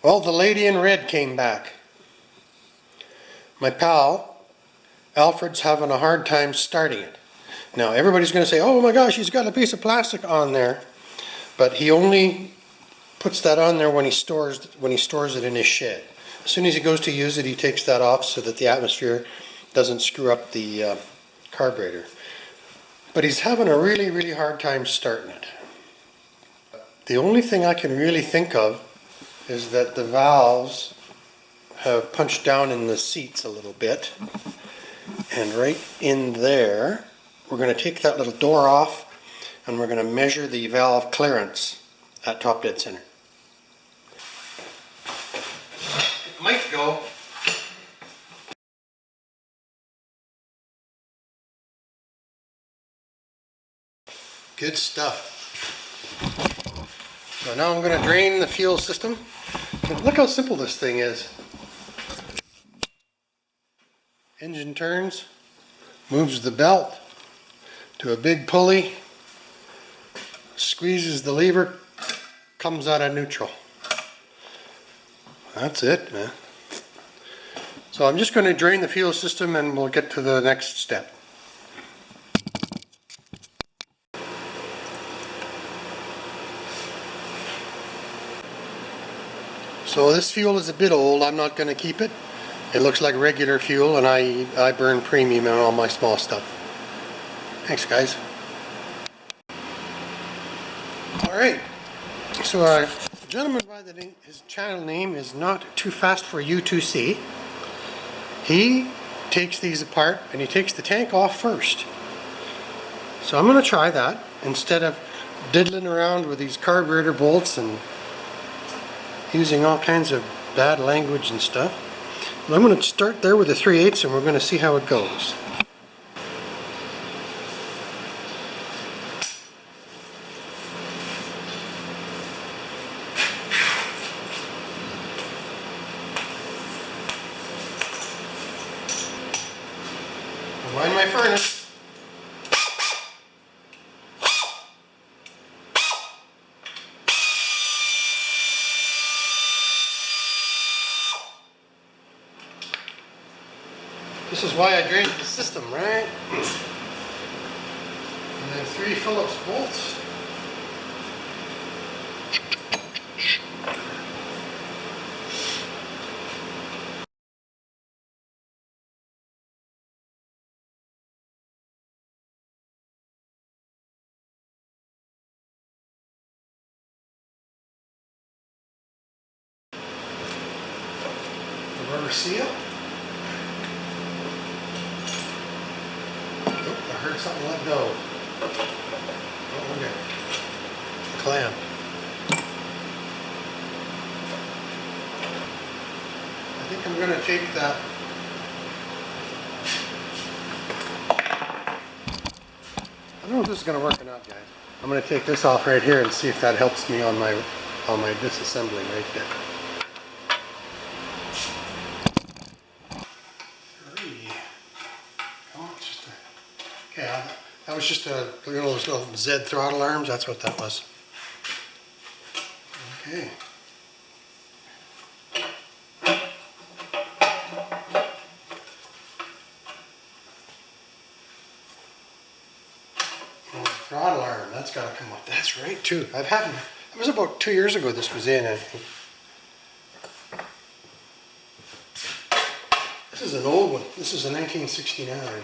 Well, the lady in red came back. My pal, Alfred's having a hard time starting it. Now, everybody's going to say, oh my gosh, he's got a piece of plastic on there. But he only puts that on there when he stores it in his shed. As soon as he goes to use it, he takes that off so that the atmosphere doesn't screw up the carburetor. But he's having a really, really hard time starting it. The only thing I can really think of is that the valves have punched down in the seats a little bit. And right in there, we're going to take that little door off and we're going to measure the valve clearance at top dead center. It might go. Good stuff. So now I'm going to drain the fuel system. And look how simple this thing is. Engine turns, moves the belt to a big pulley, squeezes the lever, comes out of neutral. That's it, man. So I'm just going to drain the fuel system and we'll get to the next step. So this fuel is a bit old. I'm not going to keep it. It looks like regular fuel and I burn premium on all my small stuff. Thanks, guys. Alright, so a gentleman by the name, his channel name is Not Too Fast For You to See. He takes these apart and he takes the tank off first. So I'm going to try that instead of diddling around with these carburetor bolts and using all kinds of bad language and stuff. I'm going to start there with a 3/8 and we're going to see how it goes. Mind my furnace. This is why I drained the system, right? And then 3 Phillips bolts. The rubber seal. I heard something let go. Oh, okay. Clamp. I think I'm going to take that. I don't know if this is going to work or not, guys. I'm going to take this off right here and see if that helps me on my disassembly right there. Okay, that was just a, you know, those little Z throttle arms. That's what that was. Okay. Oh, throttle arm. That's got to come up. That's right too. I've had. It was about 2 years ago. This was in. I think. This is an old one. This is a 1969.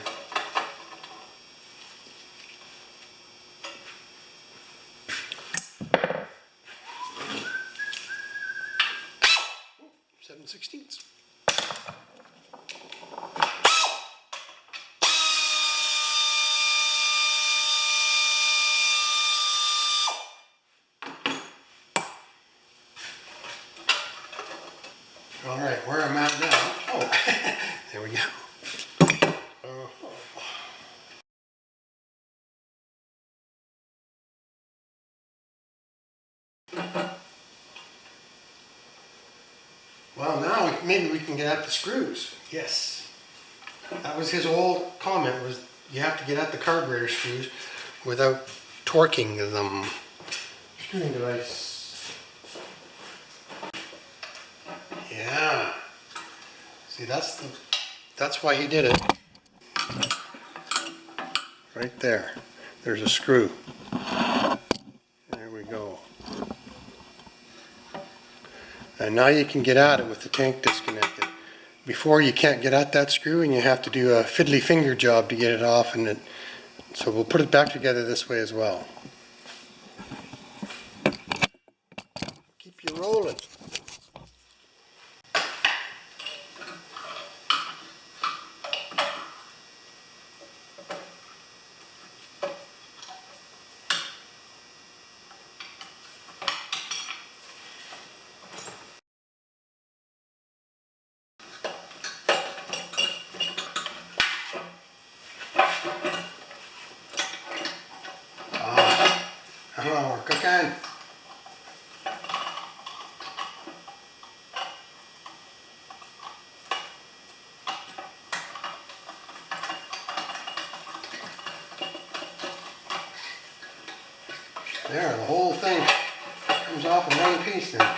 7/16. All right, where I'm at now. Oh, there we go. Well, now maybe we can get at the screws. Yes. That was his whole comment, was you have to get at the carburetor screws without torquing them. Screwing device. Yeah. See, that's why he did it. Right there. There's a screw. There we go. And now you can get at it with the tank disconnected. Before, you can't get at that screw and you have to do a fiddly finger job to get it off, and so we'll put it back together this way as well. Keep you rolling. Hello, we're cooking. There, the whole thing comes off in one piece now.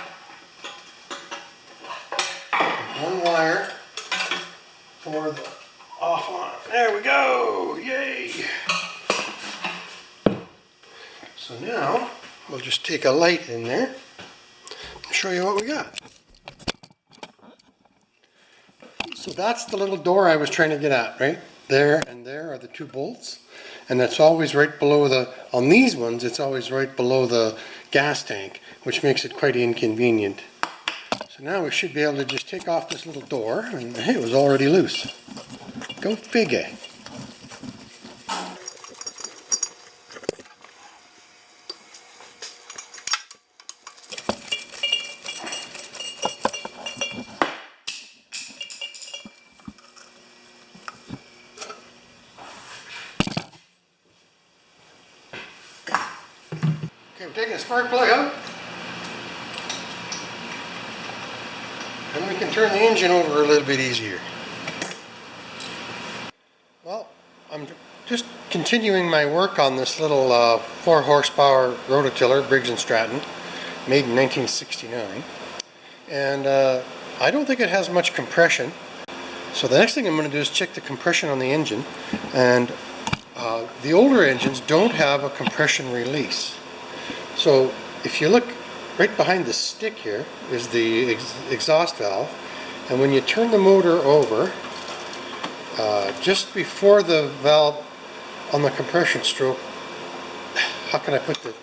One wire for the off on. There we go! Yay! So now we'll just take a light in there and show you what we got. So that's the little door I was trying to get at, right? There and there are the two bolts. And that's always right below on these ones, it's always right below the gas tank, which makes it quite inconvenient. So now we should be able to just take off this little door, and hey, it was already loose. Go figure. Okay, we're taking the spark plug out, and we can turn the engine over a little bit easier. Well, I'm just continuing my work on this little 4 horsepower rototiller, Briggs and Stratton, made in 1969, and I don't think it has much compression. So the next thing I'm going to do is check the compression on the engine, and the older engines don't have a compression release. So if you look right behind the stick here is the exhaust valve, and when you turn the motor over, just before the valve on the compression stroke, how can I put this?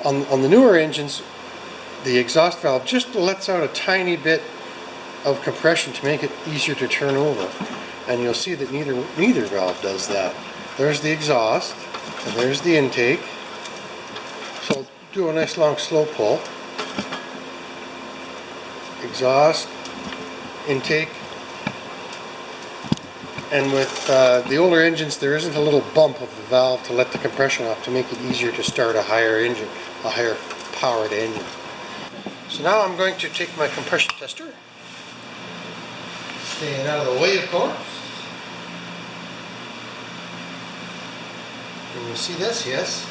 On the newer engines, the exhaust valve just lets out a tiny bit of compression to make it easier to turn over, and you'll see that neither valve does that. There's the exhaust, and there's the intake. So do a nice long slow pull. Exhaust, intake, and with the older engines there isn't a little bump of the valve to let the compression off to make it easier to start a higher engine, a higher powered engine. So now I'm going to take my compression tester, staying out of the way of course. Can you see this? Yes.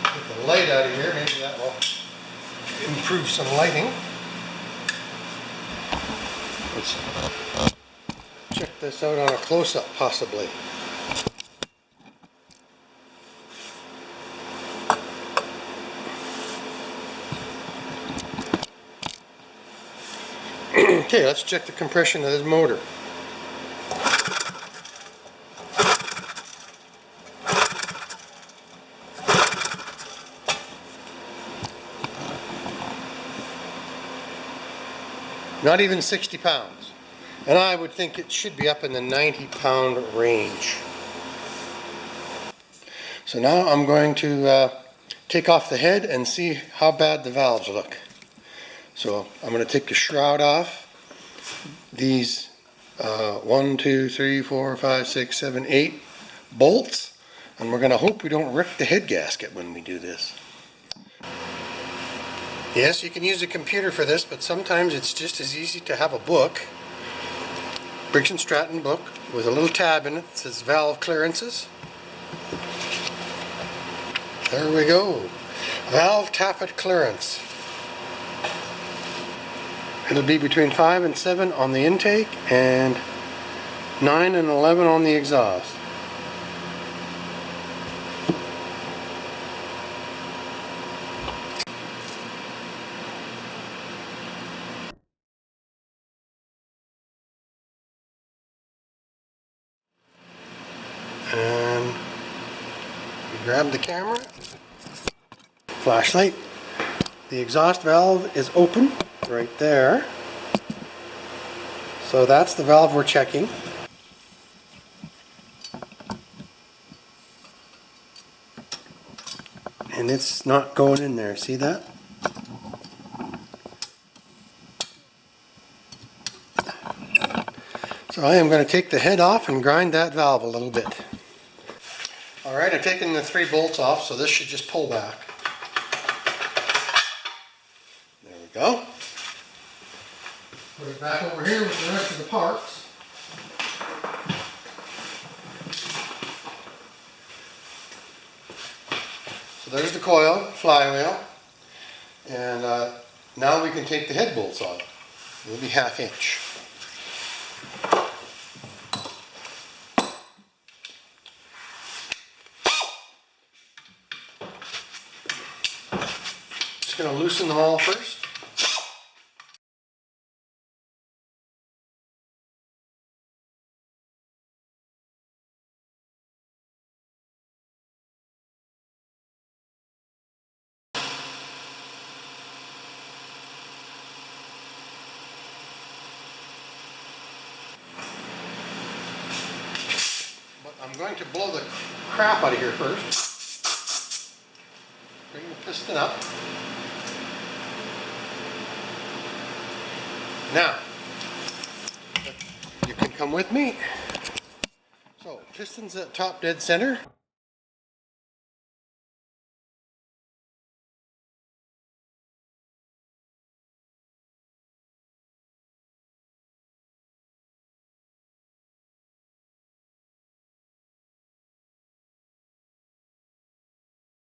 Get the light out of here, maybe that will improve some lighting. Let's check this out on a close-up possibly. Okay, let's check the compression of this motor. Not even 60 pounds. And I would think it should be up in the 90-pound range. So now I'm going to take off the head and see how bad the valves look. So I'm going to take the shroud off. These 1, 2, 3, 4, 5, 6, 7, 8 bolts. And we're going to hope we don't rip the head gasket when we do this. Yes, you can use a computer for this, but sometimes it's just as easy to have a book, Briggs and Stratton book, with a little tab in it that says valve clearances. There we go. Valve tappet clearance. It'll be between 5 and 7 on the intake and 9 and 11 on the exhaust. And grab the camera, flashlight. The exhaust valve is open right there. So that's the valve we're checking. And it's not going in there, see that? So I am going to take the head off and grind that valve a little bit. Alright, I've taken the 3 bolts off, so this should just pull back. There we go. Put it back over here with the rest of the parts. So there's the coil, flywheel, and now we can take the head bolts off. It'll be 1/2 inch. Just going to loosen them all first. But I'm going to blow the crap out of here first. Bring the piston up. Now, you can come with me. So, piston's at top dead center.